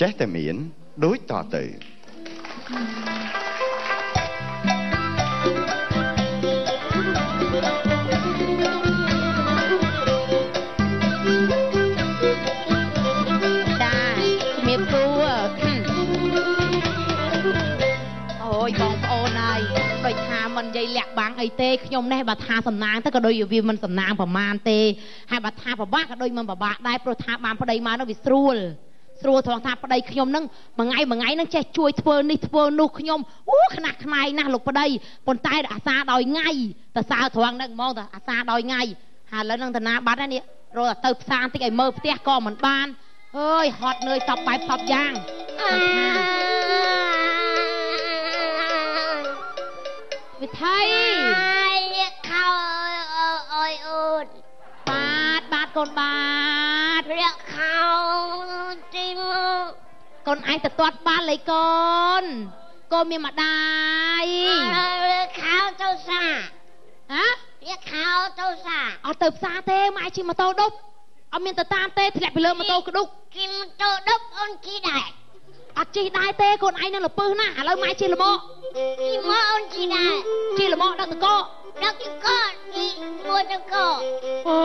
ចេះតែមានដូចតទៅមិននិយាយលាក់បាំងអីទេខ្ញុំនេះបើថាសំណាងទៅក៏ដូចវាមិនសំណាងប្រមាណទេហើយបើថាប្របាក់ក៏ដូចមិនប្របាក់ដែរព្រោះថាបានប្តីមកនោះវាស្រួលត្រង់ថាប្តីខ្ញុំនឹងមួយថ្ងៃនឹងចេះជួយធ្វើនេះធ្វើនោះខ្ញុំខ្នះខ្នែងណាស់លោកប្តីប៉ុន្តែអាសាដោយថ្ងៃតើសើត្រង់ហ្នឹងហ្មងតើអាសាដោយថ្ងៃហើយឥឡូវនឹងតាណាបាត់ហើយនេះរត់ទៅផ្សារបន្តិចឲ្យមើលផ្ទះក៏មិនបានអើយហត់នឿយសពបែបសពយ៉ាងវិថីលាកខោអើយអូនបាទកូនបាទលាកខោទីមកកូនឯងទៅទាត់បានលេកូនកូនមានម្ដាយលាកខោទៅផ្សារហ៎លាកខោទៅផ្សារអត់ទៅផ្សារទេម៉ែជិះម៉ូតូដប់អត់មានទៅតាមទេធ្លាក់ពីលើម៉ូតូក្ដុកជិះម៉ូតូដប់អូនជិះដែរអត់ជិះដែរទេកូនឯងនឹងលពឹសណាឥឡូវម៉ែជិះល្មកជិះមកអូនជិះដែរជិះល្មកដឹកតកជិះមួយតកអូ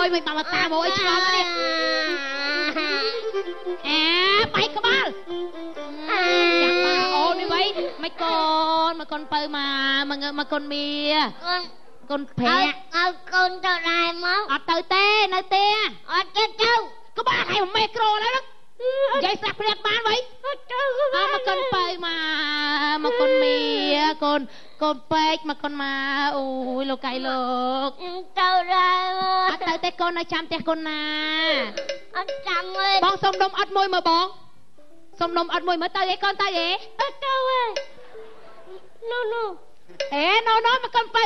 យមិនបានតាមមកអីឆ្លងនេះបែកក្បាលចាំមកអូននេះវិញមិនកូនពៅមកកូនមីកូនភ័ក្រឲ្យកូនទៅដែរមកអត់ទៅទេនៅទេអត់ទៅក៏បានឲ្យមេក្រូแล้วនិយាយស្រាប់ព្រាតបានវិញអត់ទៅមកកូនពៅមកកូនមីកូនពេកមកកូនមកអូយលោកកៃលោកទៅដែរអត់ទៅទេកូននៅចាំផ្ទះកូនណាអត់ចាំទេបងសុំដុំអត់មួយមើលបងសុំដុំអត់មួយមើលទៅអីកូនទៅអីអត់ទៅទេនោះណូមកកូនពៅ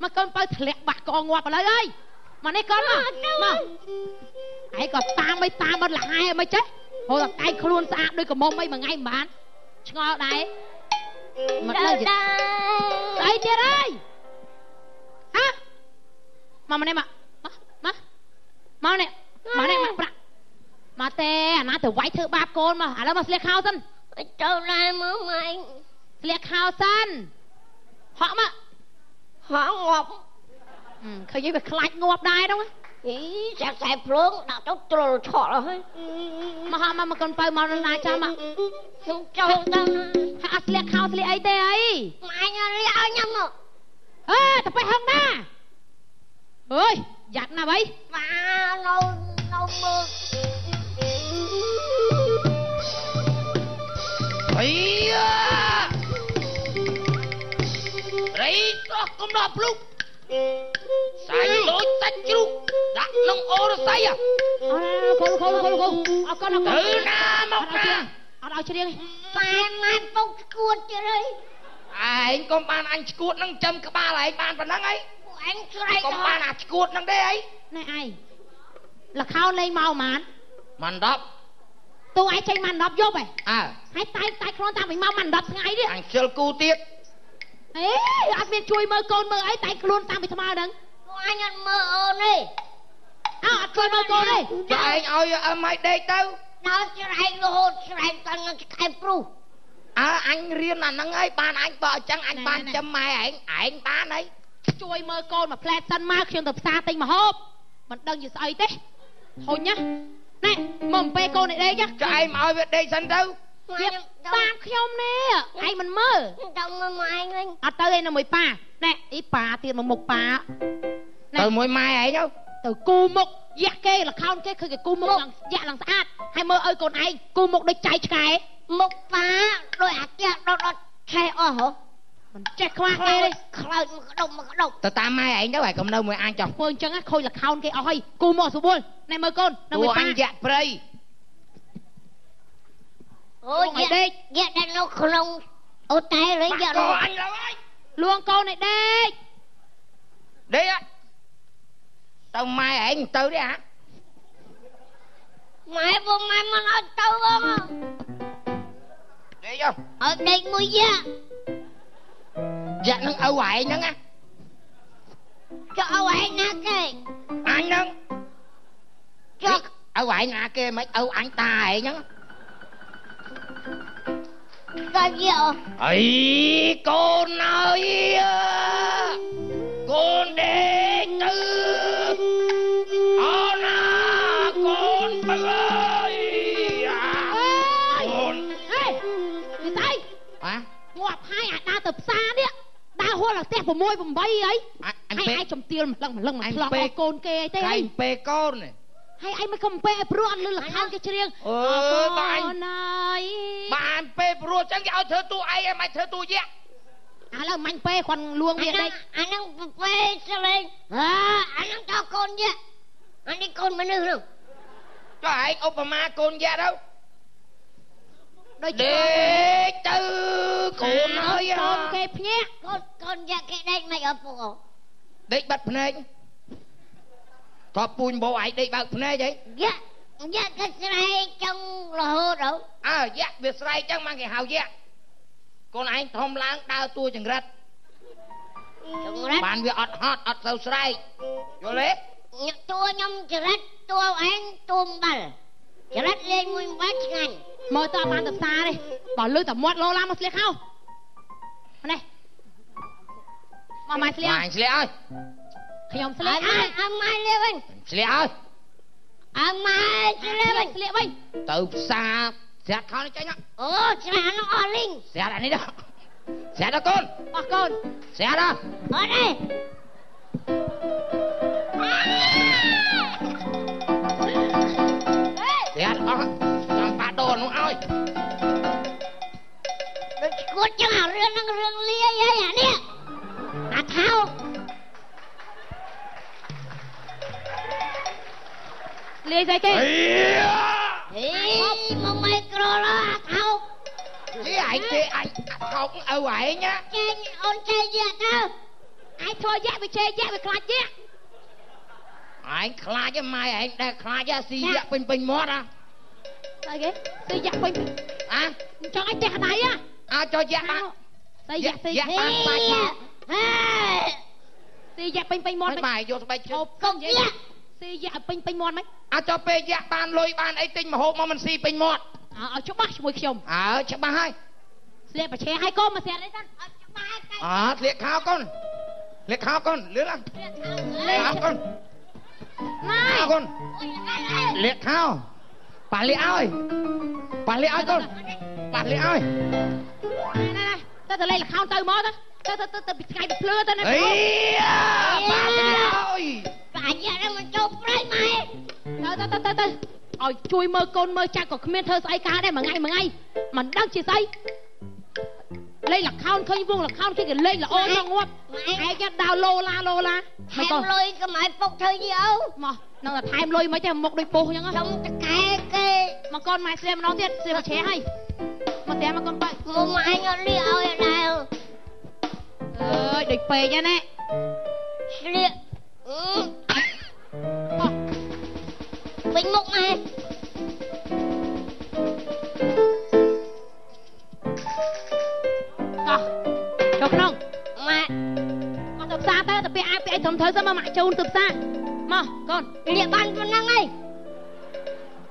មកកូនពៅធ្លាក់បាក់កងាប់ឥឡូវអើយមកនេះកូនមកឯងក៏តាមអត់លះហែមិនចេះហូតតែខ្លួនស្អាតដូចកមុំអីមួយថ្ងៃមិនបានឆ្ងល់ដែរមកទៅស្អីទៀតអើយហ៎មកនេះមកនេះមកប្រាក់មកទេអាណាទៅវាយធ្វើបាបកូនមកឥឡូវមកស្លៀកខោសិនទៅណាមកម៉ែស្លៀកខោសិនហក់មកហក់ងាប់ឃើញវាខ្លាចងាប់ដែរហ្នឹងចាក់ខ្សែភ្លើងដាក់ទៅទ្រុលឆក់ហើយមកកូនពៅមកណាចាំមកខ្ញុំចូលទៅហើយអត់ស្លៀកខោស្លៀកអីទេអីម៉ែញ៉ាំឲ្យញ៉ាំមកទៅពេះហឹងណាអើយយ៉ាត់ណាស់អីបាទនៅមើលអីរីសោះកុំដល់ភ្លុកសាយលូចតាច់ជ្រូកដាក់ក្នុងអូរស័យកូនអត់កូនទៅណាមកណាអត់ឲ្យច្រៀងម៉ែពុកស្គួតទៀតហើយឯងកុំបានអញស្គួតនឹងចំក្បាលឯងបានប៉ុណ្ណឹងអីអញស្រែកកុំបានអាស្គួតនឹងទេអីណែឯងលខោលេងមកម៉ានមិន10ទូឯងចេញមក10យប់ហ៎ហើយតែខ្លួនតាមវិញមកមិន10ថ្ងៃទៀតអញខ្ជិលគូទៀតអត់មានជួយមើលកូនមើលអីតែខ្លួនតាមពីថ្មហ្នឹងអញអត់មើលអូនទេអត់ជួយមើលកូនទេចាឯងឲ្យអមឲ្យដេកទៅដល់ស្រែករហូតស្រែកតាំងនឹងខែព្រុសអញរៀនអាហ្នឹងហើយបានអញបើអញ្ចឹងអញបានចាំម៉ែឯងបានអីជួយមើលកូនមួយផ្លែសិនមកខ្ញុំទៅផ្សារទិញម្ហូបមិនដឹងជាស្អីទេហុញណាណែមកអំពេកូននេះដេកចាឯងមកឲ្យវាដេកសិនទៅតាមខ្ញុំនេះឯងមិនមើលទៅមើលម៉ែឯងវិញអត់ទៅឯងនៅមួយប៉ាណែអីប៉ាទៀតមកមុខប៉ាទៅមួយម៉ែឯងទៅគូមុខយ៉ាក់គេលខោនគេឃើញគេគូមុខឡើងយ៉ាក់ឡើងស្អាតហើយមើលឲ្យកូនឯងគូមុខដូចចៃឆ្កែមុខប៉ាដូចអាផ្ទះដុតឆេះអស់ហ៎មិនចេះខ្វះគេទេខ្លោចមកក្ដុកទៅតាមម៉ែឯងទៅហើយកុំនៅមួយអាងចង់ធ្វើអញ្ចឹងខូចលខោនគេអស់ហើយគូមកស្រួលណែមើលកូននៅមួយប៉ាយ៉ាក់ព្រៃអូយដេកយ៉ាក់នៅក្នុងអូតែលេងយ៉ាក់លួងកូនឲ្យដេកទៅម៉ែឯងទៅទេហ៎ម៉ែបងម៉ែមិនឲ្យទៅបងដេកឲ្យដេកមួយយ៉ាក់នឹងឪឯងហ្នឹងណាចុះឪឯងណាគេអញហ្នឹងចុះឪឯងណាគេមិនឪអញតាឯងហ្នឹង Sao vậy? ấy con ơi con đệ tử con ơi con Gì tay? hả Ngọt hai đa tập xa đấy đa hôi là tẹp vào môi vào bay ấy anh hay ai trong tiền mà lần mà anh lọt pe côn kê thế anh ấy pe con này hay anh mới không pe pro ăn lư là khang cái riêng bạn ơi bạn pe pro chẳng giao thơ tu ai em ai thơ tu vậy là mạnh pe còn luông việc đây anh đang pe sao lên anh đang cho con vậy anh đi con mà nư đâu cho ai Obama con ra đâu đôi đệ tử con ơi con kẹp nhé con dạ cái đây mày ở phụ đệ bật phê có pun bộ ai đệ bật phê vậy dạ dạ cái này trong lò hô đâu dạ việc sai chẳng mang cái hào dạ con anh thom láng đau tua chẳng rạch bạn việc ọt hot ọt sâu sai vô lẽ tua nhom chả rách tua anh tuôn bẩn chả rách lên mùi bát ngành mời tao ban tập xa đi bỏ lư tập một lô la mà xịt không này mà mày xịt ơi khi ông xịt anh mai lên anh xịt ơi anh mai lên xịt anh từ xa xẹt khó nó cháy nó xẹt nó o linh xẹt là đi đó xẹt đó con xẹt đó ở đây xẹt đó làm bà đồ nó ơi cô chẳng hảo rương lia vậy hả nè thao lia dây kia mà mày cờ đó thao với anh không ở vậy nhá ôn chơi gì đâu ai thôi dạ bị chơi dạ bị khla chứ anh khla chứ mai anh đang khla chứ xì dạ bình mót à sao ghế xì dạ bình cho anh tẹt này cho dạ bạn xì dạ xì dạ bình mót mấy bài vô bài chưa con gì xì dạ bình mót mấy cho pe dạ ban lôi ban ấy tinh mà hộp mà mình xì bình mót ở chỗ bác mùi khiêm chắc ba hai xì bà chè hai con mà xè lấy ra liệt khao con lứa lắm khao con này con liệt khao bà liệt ơi con bà liệt ơi này tao lấy là khao tao mót á tao bị cay bị lưa tao này bà liệt ơi bà giờ đó mình chụp đấy mày tao ôi chui mơ con mơ cha còn comment thơ say ca đây mà ngay mình đang chia say lấy là khao khơi vuông là khao cái lên là ô ngon ngót ai cái đào lô la mày còn lôi cái mày phục thời gì đâu mà nó là tham lôi mấy trăm một đôi bồ nhá trong cái mà con mày xem nó tiết xem mà ché hay mà xem mà con vậy mà mày nó đi ao ở đây ơi địch phê nha nè liệt bình mục này được không mà con tập xa ta tập bị ai thầm thơ sao mà mãi trâu tập xa mà con liệt ban con năng ấy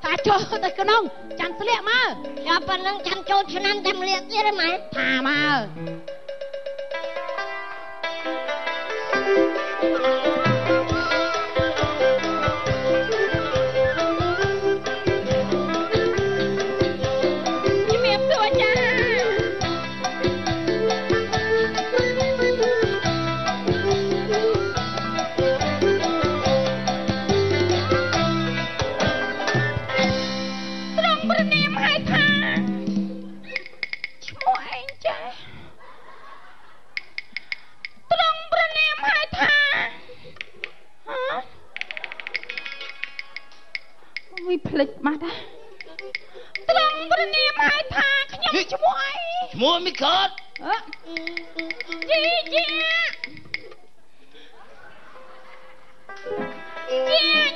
ta cho ta con ông chẳng sẽ liệt mà ra ban năng chẳng cho năm trăm liệt kia đấy mày thà màភ្លេចបាត់ណាត្រង់ព្រះនាមហៅថាខ្ញុំឈ្មោះអីឈ្មោះមីកើតជីខ្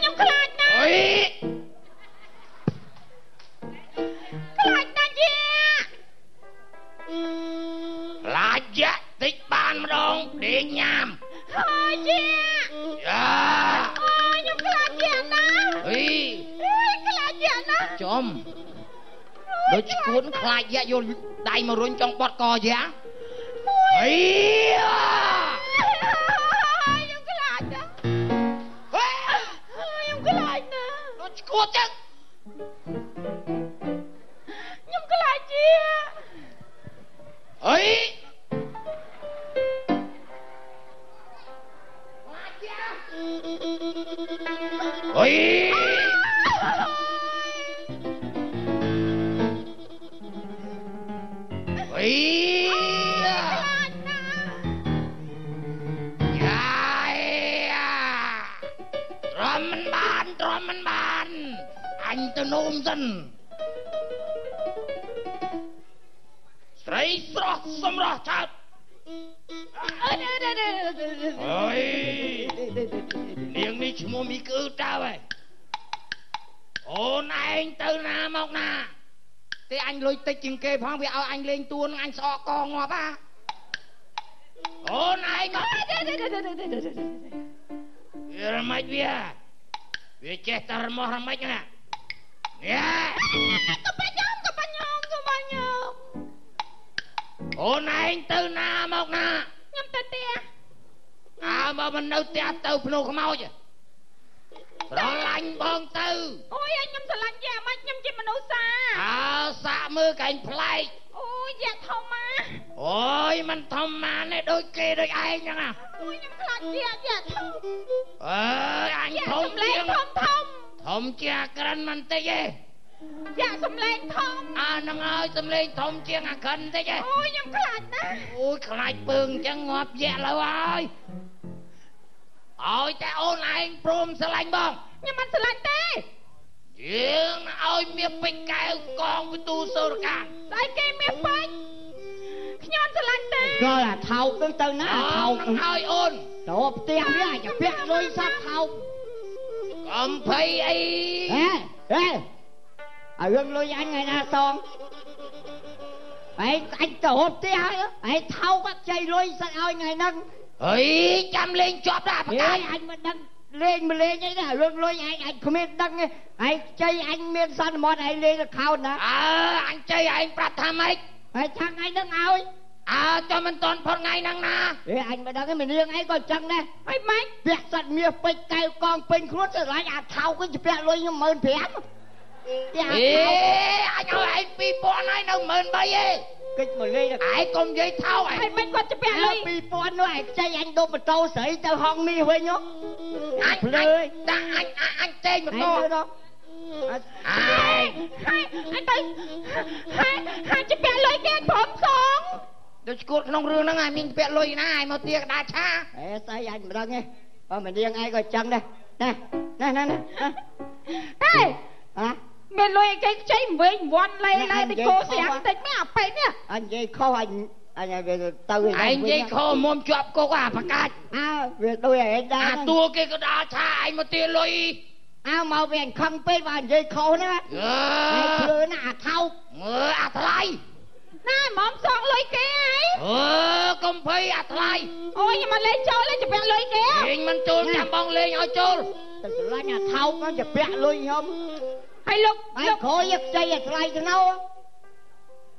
ញុំខ្លាចណាស់អីខ្លាចណាស់ជាខ្លាចយ៉ាតិចបានម្ដងដេកញ៉ាំហើយជាខ្ញុំខ្លាចជាណាស់អីខ្លាចជាណាស់ចំ ដូចឈួនខ្លាចយ៉ាយល់ដៃមករុញចង់បត់កយ៉ាអីខ្ញុំខ្លាចណាខ្ញុំខ្លាចណាដូចឈួនចឹងខ្ញុំខ្លាចជាអីអីអីត្រមមិនបានអញទៅនោមសិនស្រីស្រស់សម្រស់ឆើតអើយនាងនេះឈ្មោះមីគឺតើហើយអូនឯងទៅណាមកណាទេអញលុយតិចជាងគេផងវាឲ្យអញលេងតួនឹងអញស្អកកងាប់ហ่าអូនឯងមកវារមាច់វាចេះតែរមាស់រមាច់ណានេះកបាញ់អូនឯងទៅណាមកណាខ្ញុំទៅផ្ទះមកមិននៅផ្ទះទៅភ្នោះខ្មោចស្រឡាញ់បងទៅអូយខ្ញុំស្រឡាញ់យ៉ាមិនខ្ញុំជាមនុស្សសាសាកមើលកែងប្លែកអូយយ៉ាធំម៉ាអូយមិនធំម៉ានេះដូចគេដូចឯងចឹងណាអូយខ្ញុំខ្លាចយ៉ាធំអើយអញធំជាងធំជាក្រិនមិនតិចទេយ៉ាសំលេងធំនឹងហើយសំលេងធំជាងអាក្រិនតិចទេអូយខ្ញុំខ្លាចណាស់អូយខ្លាចពើងចឹងងាប់យ៉ាក់លើហើយឲ្យតែអូនឯងព្រមស្រឡាញ់បងខ្ញុំមិនស្រឡាញ់ទេយើងឲ្យមាសពេជ្រកែវកងវិទូសូរកាស្អីគេមាសពេជ្រខ្ញុំស្រឡាញ់ទេចូលអាថោកនឹងទៅណាថោកឲ្យអូនទៅផ្ទះវាអាចពាក់លុយសាប់ថោកកំភៃអីហេឲ្យរឿងលុយអញថ្ងៃណាសងអញទៅផ្ទះហើយថោកខ្ចីលុយសាច់ឲ្យថ្ងៃហ្នឹងអីចាំលេងជាប់ដែរប្រកាសអញមិនដឹងលេងអីណារឿងលុយអញគ្មានដឹងទេឯងចៃអញមានសន្មតឯងលេងខោតណាអញចៃឯងប្រាប់ថាម៉េចហើយថាថ្ងៃហ្នឹងឲ្យចាំមិនតន់ផុតថ្ងៃហ្នឹងណាអញមិនដឹងទេមនាងឯងក៏ចឹងដែរហើយម៉េចពាក់សាច់មាសពេជ្រកែវកងពេញខ្លួនស្រឡាញ់អាថោកវិញពាក់លុយខ្ញុំ15000អញឲ្យឯង2000ហើយនៅ13000ទេគិតមកលេងឯងកុំនិយាយថោកហើយមិនគាត់ទៅពាក់លុយ2000នោះឯងចៃអញដូរម៉ូតូស្រីទៅហងមាសវិញអញភ្លើយដាក់អញចេញម៉ូតូហើយទៅហើយទៅពាក់លុយគេព្រមសងដូចឈួតក្នុងរឿងហ្នឹងឯងមានពាក់លុយណាឯងមកទាកដាឆាស្អីអញមិនដឹងទេបើមិននាងឯងក៏ចឹងដែរណាហេមានលុយគេខ្ចីវិញវាន់លេទៅគោស្រាំតិចមែនអាពេកនេះអញនិយាយខុសអញវាទៅឯងនិយាយខុសមុំជាប់គុកប្រកាច់វាដូចឯងដែរតួគេក៏ដាឆាឯងមកទាលុយមកវាអញខឹងពេកបើនិយាយខុសណាឯងភ្លើណាអាថោកមើលអាថ្លៃណាមកសងលុយគេហើយកុំភ័យអាថ្លៃអូយខ្ញុំមិនលេងចូលទេពាក់លុយគេលេងមិនចូលចាំបងលេងឲ្យចូលតែស្រឡាញ់អាថោកហ្នឹងពាក់លុយខ្ញុំហើយលោកក្រោយខ្ចីអាថ្លៃទៅណោ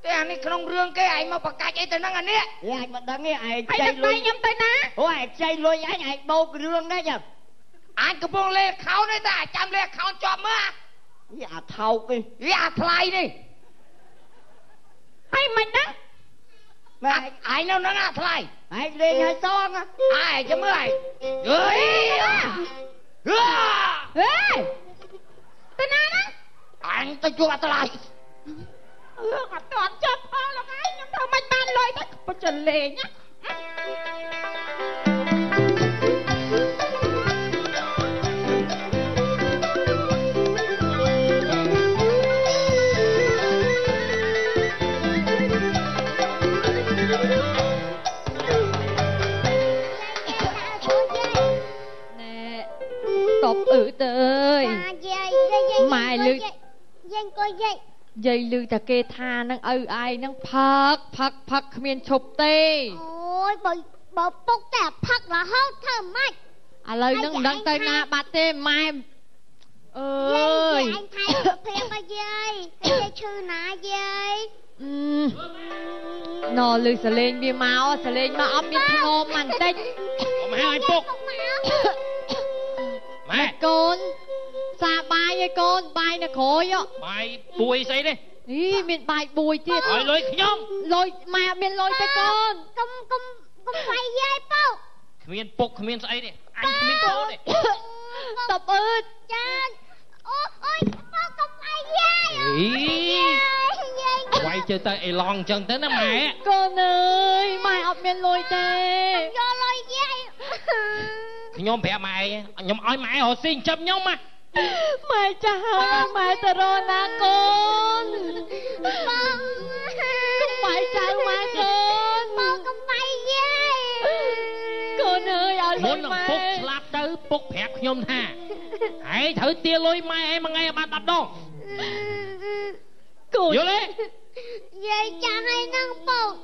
តែអានេះក្នុងរឿងគេឯងមកប្រកាច់អីទៅហ្នឹងអានេះឯងមិនដឹងទេឯងខ្ចីលុយខ្ញុំទៅណាអូឯងខ្ចីលុយឯងបោករឿងដែរចាអញកំពុងលេខខោនទេតែចាំលេខខោនជាប់មើលអាថោកនេះអាថ្លៃនេះហើយមិនណាឯងនៅហ្នឹងអាថ្លៃឯងលេងឲ្យសងឯងចាំមើលឯងអើយទៅណាណាអញទៅជួបអាថ្លៃអត់ទាន់ចាប់ផងលោកឯងខ្ញុំធ្វើមិនបានលុយទៅបើចលេងណាតបទៅម៉ែលឺយើងក៏យាយយាយលឺតែគេថានឹងឪឯងនឹងផឹកគ្មានឈប់ទេអូយបើពុកតែផឹករហូតធ្វើម៉េចឥឡូវនឹងមិនដឹងទៅណាបាត់ទេម៉ែ ơi anh thay phèo mà dơi cái chữ ná dơi nó lư sờ lên bia máu sờ lên mà ấp miếng ngô mặn tết mẹ anh Phúc mẹ con xa bài ấy con bài nó khối á bài bùi gì đi ý miền bài bùi thiệt hỏi lối nhóm lôi mà miền lôi cho con không phải dơi bao miền Phúc miền gì đi anh miền Phúc đi tập ơn chân ôi không phải dơi quay chơi tới ai lòng chân tới nó mẹ con ơi mai ấp miền lôi tê vô lôi dơi nhóm bè mày nhóm ơi mẹ họ xin chấp nhóm mà mai cha mai ta rồi na con không phải cha mai con không phải dơi con ơi ở muốn lôi làm Phúc slap tới Phúc phẹt nhóm ha hãy thử tia lôi mai em mà ngay bạn đập đâu con vô lên dơi cha hay năng bột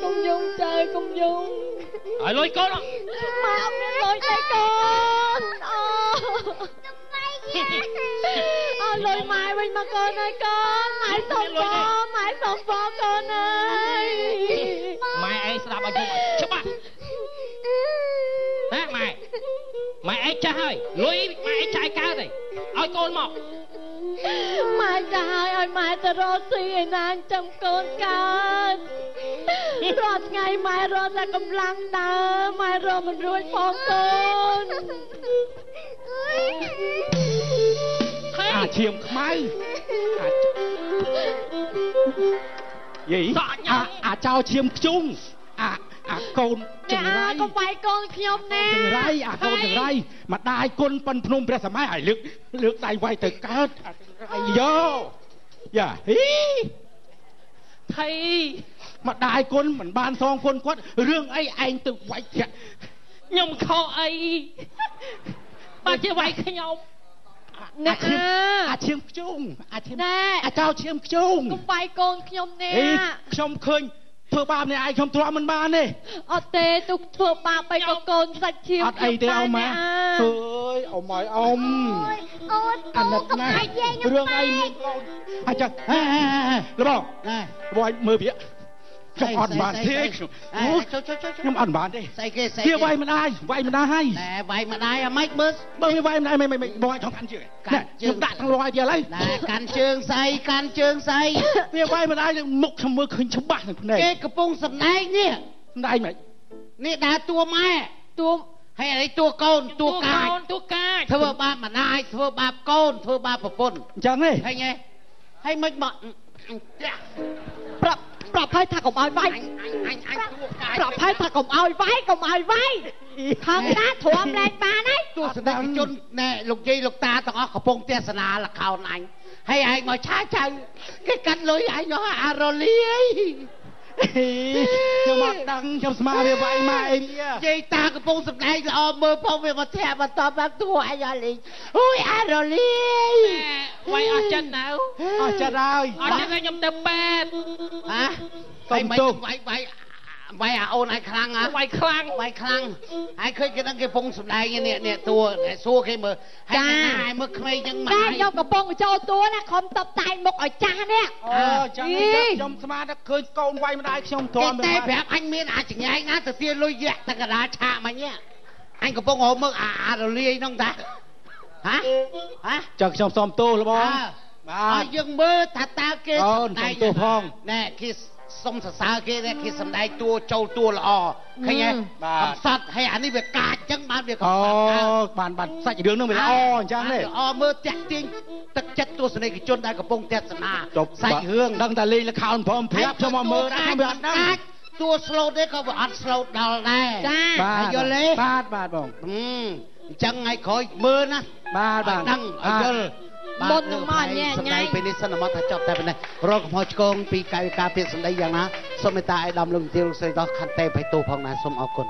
con dung chơi con dung hỏi lôi con đó mai ấp miền lôi tay con lôi mai bên mà con ơi con mãi sống phó con ơi mày ấy slap ở chung chấp bạn hả mày ấy cha hơi lôi mày ấy trai cao này ơi con một mai cha hơi ơi mai ta rốt suy nang trong con con rốt ngày mai rốt là cầm lăng đá mai rốt mình ruồi phong con chiêm mai gì chào chiêm chung con chừng rái có phải con nhom nè chừng rái con chừng rái mà đai con phân phun ra sắm ai lướt tay quay từ cát vô dạ hí thầy mà đai con mình ban xong con quát riêng ấy anh tự quay thiệt nhom kho ấy bà chưa quay cái nhom nè chiêm chung nè chào chiêm chung có phải con nhom nè không khơi thưa ba này ai không thua mình ba này tê tục thưa ba bay có con sạch chiêm ai tê ông mà ơi ông mày ông anh đặt này riêng anh chắc là bao bòi mơ bịa trong ăn bàn thế nhưng ăn bàn đi kia vay mình ai hay nè vay mình ai mấy bớt bao vay mình ai mày bòi trong khăn chưa nè nhưng đại thằng loài kia lấy nè can chương say kia vay mình ai mục thằng mơ khinh chấm bạc này cái cặp bông sầm này nè này mày nè đá tua mai tua hay là tua côn tua cài thưa ba mà nai thưa ba côn thưa ba bập bồn chẳng này hay nghe hay mấy bọn ปรับให้ถ้ากบเอาไว้ปรับให้ถ้ากบเอาไว้กบเอาไว้ทางด้านถ่วงแรงมาไหน ตัวแสดงจนแน่ลูกยีลูกตาต้องเอากระโปรงเทศนาละข่าวไหนให้ไอ้มาช้าใจcáiกันเลยไอ้ย้อยอารอลีcho mặt đằng trong smart về vậy mà em dây ta cái bông sập này là mơ phong về mà thèm mà to bác tua ai ra liền ôi ai rồi liền quay ở chân nào ở chân rồi ở chân này nhom tơ bẹt hả vậy vậy ôn ai khăng á vậy khăng ai khơi cái đằng cái bông sập này nè tua nè xua cái mơ hai mơ khơi nhưng mà ai nhau cái bông cho tua nè không tập tài một ở cha nè chẳng trong smart đã khơi con quay mà đây trong toàn cái tay phép anh miên chừng ngày anh từ tiên lôi dẹt ta cả đá cha mà nhá anh có bông ốm mơ rồi ly nông ta hả chẳng trong xóm tô là bông dừng mơ ta kia này tô phong nè khi sông sả kia nè khi sầm đai tua trâu tua là thấy nghe sạch hay anh đi về cả chẳng bán việc bàn sạch đường nó mới là chẳng này mơ tẹt tiên tất chất tua sân này cái chôn đai cái bông tẹt sân à sạch hương đăng ta ly là khao phong phép cho mà mơ đã bị ăn tua slow đấy có bị ăn slow đào này ba vô lấy ba bông chẳng ngày khỏi mơ nè ba đăng ở vô មុននឹងមកញ៉ែញ៉ៃ ពេលនេះសិនមកថាចប់តែប៉ុណ្ណេះរកកំហុសឆ្គងពីកាយវិការពាក្យសម្ដីយ៉ាងណាសូមមេត្តាឲ្យដំលោកទាវលោកស្រីដល់ខន្តីបៃតូផងណាសូមអរគុណ